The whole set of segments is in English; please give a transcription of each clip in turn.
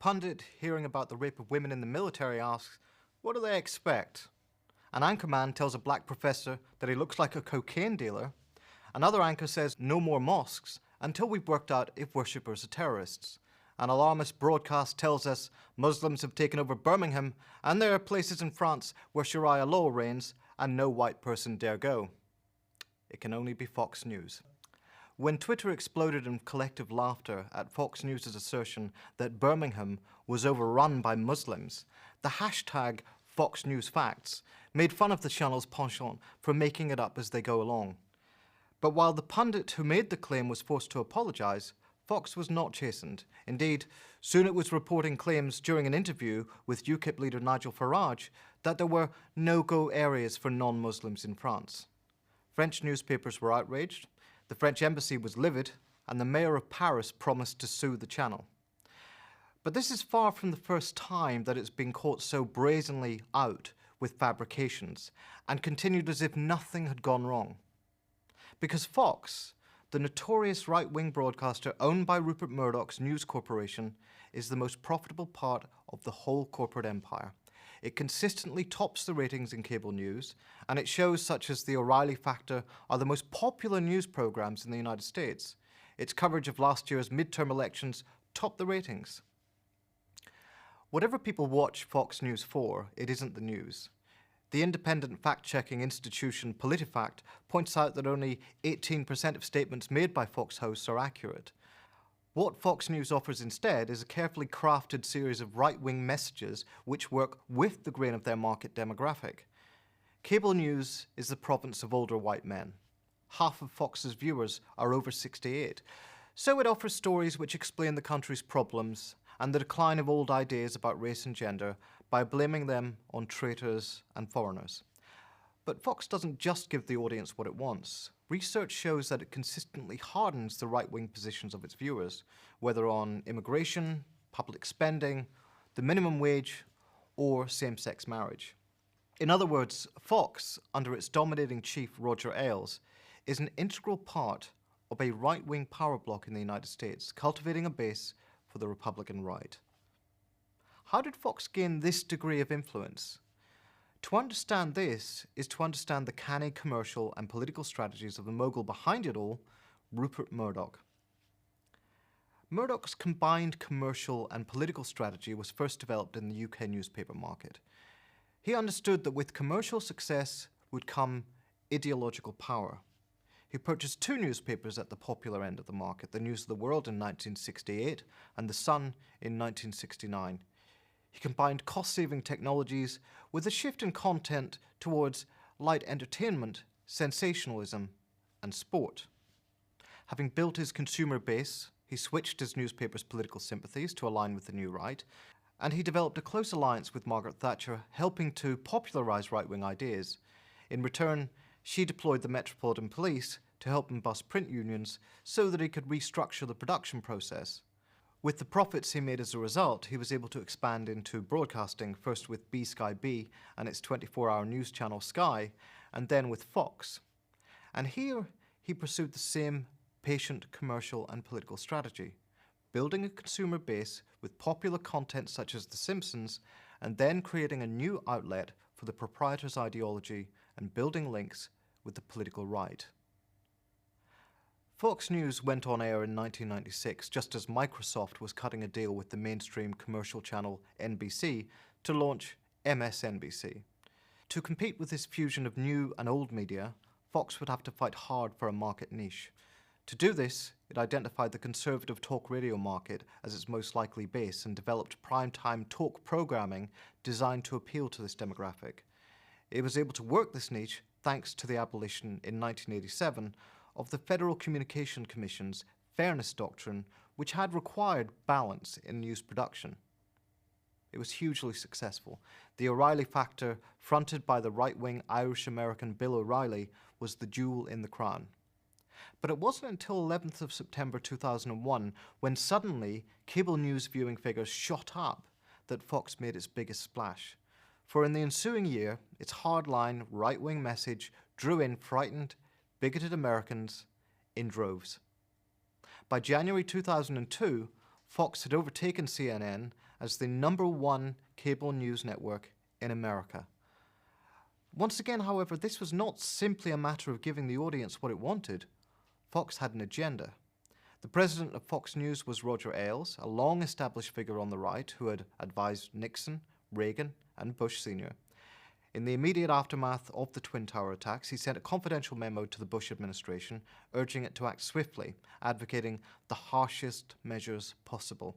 pundit hearing about the rape of women in the military asks, what do they expect? An anchorman tells a black professor that he looks like a cocaine dealer. Another anchor says no more mosques until we've worked out if worshippers are terrorists. An alarmist broadcast tells us Muslims have taken over Birmingham and there are places in France where Sharia law reigns and no white person dare go. It can only be Fox News. When Twitter exploded in collective laughter at Fox News' assertion that Birmingham was overrun by Muslims, the hashtag Fox News Facts made fun of the channel's penchant for making it up as they go along. But while the pundit who made the claim was forced to apologise, Fox was not chastened. Indeed, soon it was reporting claims during an interview with UKIP leader Nigel Farage that there were no-go areas for non-Muslims in France. French newspapers were outraged, the French embassy was livid, and the mayor of Paris promised to sue the channel. But this is far from the first time that it's been caught so brazenly out with fabrications and continued as if nothing had gone wrong. Because Fox, the notorious right-wing broadcaster owned by Rupert Murdoch's News Corporation, is the most profitable part of the whole corporate empire. It consistently tops the ratings in cable news, and its shows such as The O'Reilly Factor are the most popular news programs in the United States. Its coverage of last year's midterm elections topped the ratings. Whatever people watch Fox News for, it isn't the news. The independent fact-checking institution PolitiFact points out that only 18% of statements made by Fox hosts are accurate. What Fox News offers instead is a carefully crafted series of right-wing messages which work with the grain of their market demographic. Cable news is the province of older white men. Half of Fox's viewers are over 68, so it offers stories which explain the country's problems and the decline of old ideas about race and gender by blaming them on traitors and foreigners. But Fox doesn't just give the audience what it wants. Research shows that it consistently hardens the right-wing positions of its viewers, whether on immigration, public spending, the minimum wage, or same-sex marriage. In other words, Fox, under its dominating chief Roger Ailes, is an integral part of a right-wing power bloc in the United States, cultivating a base for the Republican right. How did Fox gain this degree of influence? To understand this is to understand the canny commercial and political strategies of the mogul behind it all, Rupert Murdoch. Murdoch's combined commercial and political strategy was first developed in the UK newspaper market. He understood that with commercial success would come ideological power. He purchased two newspapers at the popular end of the market, the News of the World in 1968 and The Sun in 1969. He combined cost-saving technologies with a shift in content towards light entertainment, sensationalism, and sport. Having built his consumer base, he switched his newspaper's political sympathies to align with the new right, and he developed a close alliance with Margaret Thatcher, helping to popularize right-wing ideas. In return, she deployed the Metropolitan Police to help him bust print unions so that he could restructure the production process. With the profits he made as a result, he was able to expand into broadcasting, first with B-Sky-B and its 24-hour news channel Sky, and then with Fox. And here he pursued the same patient commercial and political strategy, building a consumer base with popular content such as The Simpsons, and then creating a new outlet for the proprietor's ideology and building links with the political right. Fox News went on air in 1996 just as Microsoft was cutting a deal with the mainstream commercial channel NBC to launch MSNBC. To compete with this fusion of new and old media, Fox would have to fight hard for a market niche. To do this, it identified the conservative talk radio market as its most likely base and developed prime-time talk programming designed to appeal to this demographic. It was able to work this niche thanks to the abolition in 1987 of the Federal Communication Commission's Fairness Doctrine, which had required balance in news production. It was hugely successful. The O'Reilly Factor, fronted by the right-wing Irish-American Bill O'Reilly, was the jewel in the crown. But it wasn't until 11th of September 2001, when suddenly cable news viewing figures shot up, that Fox made its biggest splash. For in the ensuing year, its hardline right-wing message drew in frightened, bigoted Americans in droves. By January 2002, Fox had overtaken CNN as the #1 cable news network in America. Once again, however, this was not simply a matter of giving the audience what it wanted. Fox had an agenda. The president of Fox News was Roger Ailes, a long-established figure on the right who had advised Nixon, Reagan, and Bush Sr. In the immediate aftermath of the Twin Tower attacks, he sent a confidential memo to the Bush administration urging it to act swiftly, advocating the harshest measures possible.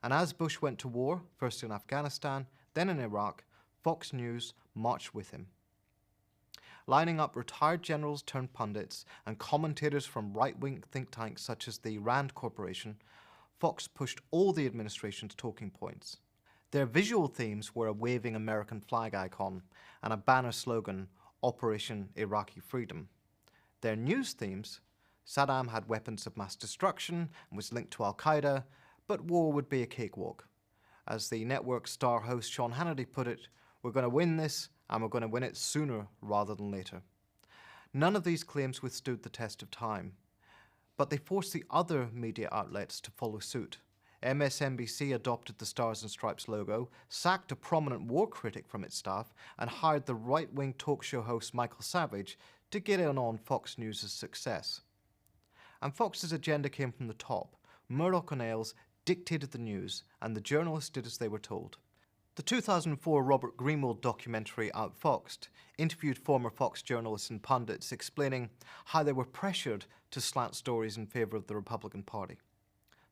And as Bush went to war, first in Afghanistan, then in Iraq, Fox News marched with him. Lining up retired generals turned pundits and commentators from right-wing think tanks such as the Rand Corporation, Fox pushed all the administration's talking points. Their visual themes were a waving American flag icon and a banner slogan, Operation Iraqi Freedom. Their news themes, Saddam had weapons of mass destruction and was linked to Al-Qaeda, but war would be a cakewalk. As the network's star host Sean Hannity put it, "We're going to win this, and we're going to win it sooner rather than later." None of these claims withstood the test of time, but they forced the other media outlets to follow suit. MSNBC adopted the Stars and Stripes logo, sacked a prominent war critic from its staff, and hired the right-wing talk show host Michael Savage to get in on Fox News' success. And Fox's agenda came from the top. Murdoch and Ailes dictated the news, and the journalists did as they were told. The 2004 Robert Greenwald documentary Outfoxed interviewed former Fox journalists and pundits explaining how they were pressured to slant stories in favor of the Republican Party.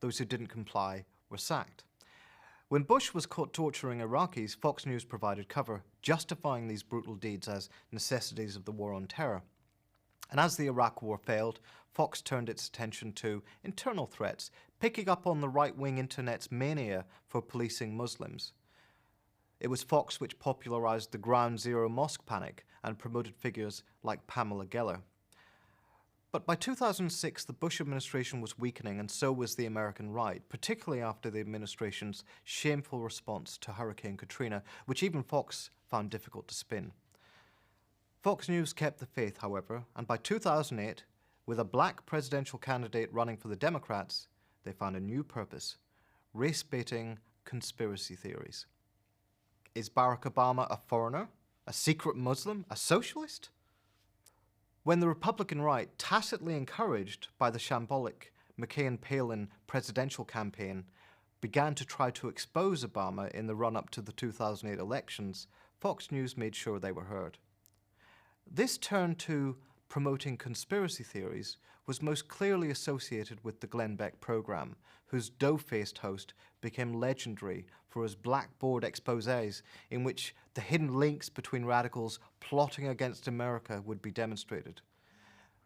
Those who didn't comply were sacked. When Bush was caught torturing Iraqis, Fox News provided cover, justifying these brutal deeds as necessities of the war on terror. And as the Iraq War failed, Fox turned its attention to internal threats, picking up on the right-wing internet's mania for policing Muslims. It was Fox which popularized the Ground Zero mosque panic and promoted figures like Pamela Geller. But by 2006, the Bush administration was weakening, and so was the American right, particularly after the administration's shameful response to Hurricane Katrina, which even Fox found difficult to spin. Fox News kept the faith, however, and by 2008, with a black presidential candidate running for the Democrats, they found a new purpose: race-baiting conspiracy theories. Is Barack Obama a foreigner, a secret Muslim, a socialist? When the Republican right, tacitly encouraged by the shambolic McCain-Palin presidential campaign, began to try to expose Obama in the run-up to the 2008 elections, Fox News made sure they were heard. This turn to promoting conspiracy theories was most clearly associated with the Glenn Beck program, whose dough-faced host became legendary for his blackboard exposés in which the hidden links between radicals plotting against America would be demonstrated.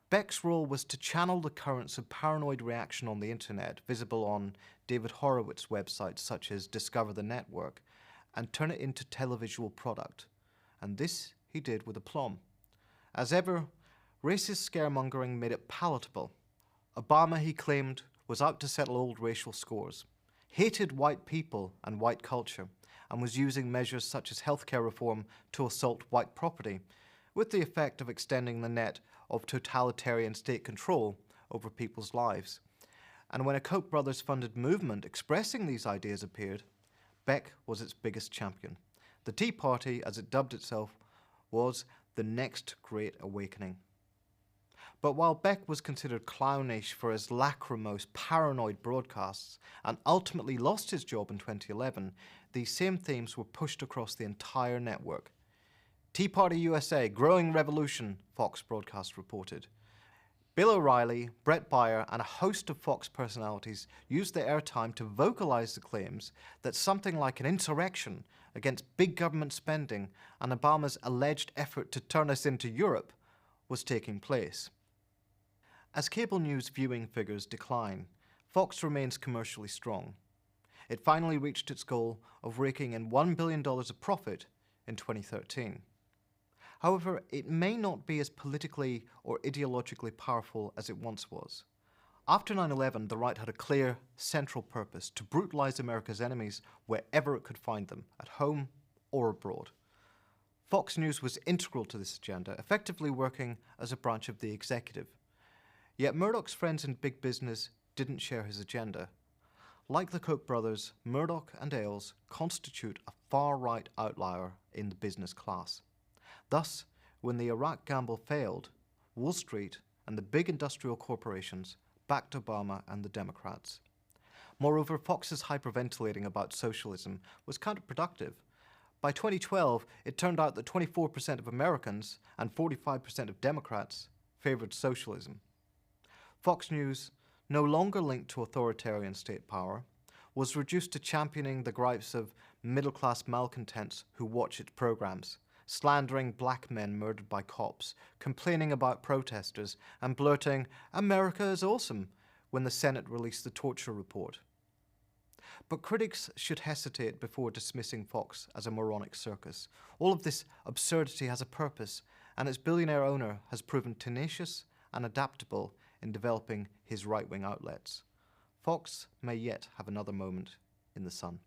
Beck's role was to channel the currents of paranoid reaction on the internet, visible on David Horowitz websites such as Discover the Network, and turn it into televisual product. And this he did with aplomb. As ever, racist scaremongering made it palatable. Obama, he claimed, was out to settle old racial scores, hated white people and white culture, and was using measures such as healthcare reform to assault white property, with the effect of extending the net of totalitarian state control over people's lives. And when a Koch brothers-funded movement expressing these ideas appeared, Beck was its biggest champion. The Tea Party, as it dubbed itself, was the next great awakening. But while Beck was considered clownish for his lachrymose, paranoid broadcasts and ultimately lost his job in 2011, these same themes were pushed across the entire network. Tea Party USA, growing revolution, Fox broadcast reported. Bill O'Reilly, Brett Baier, and a host of Fox personalities used the airtime to vocalize the claims that something like an insurrection against big government spending and Obama's alleged effort to turn us into Europe was taking place. As cable news viewing figures decline, Fox remains commercially strong. It finally reached its goal of raking in $1 billion of profit in 2013. However, it may not be as politically or ideologically powerful as it once was. After 9/11, the right had a clear, central purpose: to brutalize America's enemies wherever it could find them, at home or abroad. Fox News was integral to this agenda, effectively working as a branch of the executive. Yet Murdoch's friends in big business didn't share his agenda. Like the Koch brothers, Murdoch and Ailes constitute a far-right outlier in the business class. Thus, when the Iraq gamble failed, Wall Street and the big industrial corporations backed Obama and the Democrats. Moreover, Fox's hyperventilating about socialism was counterproductive. By 2012, it turned out that 24% of Americans and 45% of Democrats favored socialism. Fox News, no longer linked to authoritarian state power, was reduced to championing the gripes of middle-class malcontents who watch its programs, slandering black men murdered by cops, complaining about protesters, and blurting, "America is awesome," when the Senate released the torture report. But critics should hesitate before dismissing Fox as a moronic circus. All of this absurdity has a purpose, and its billionaire owner has proven tenacious and adaptable in developing his right-wing outlets. Fox may yet have another moment in the sun.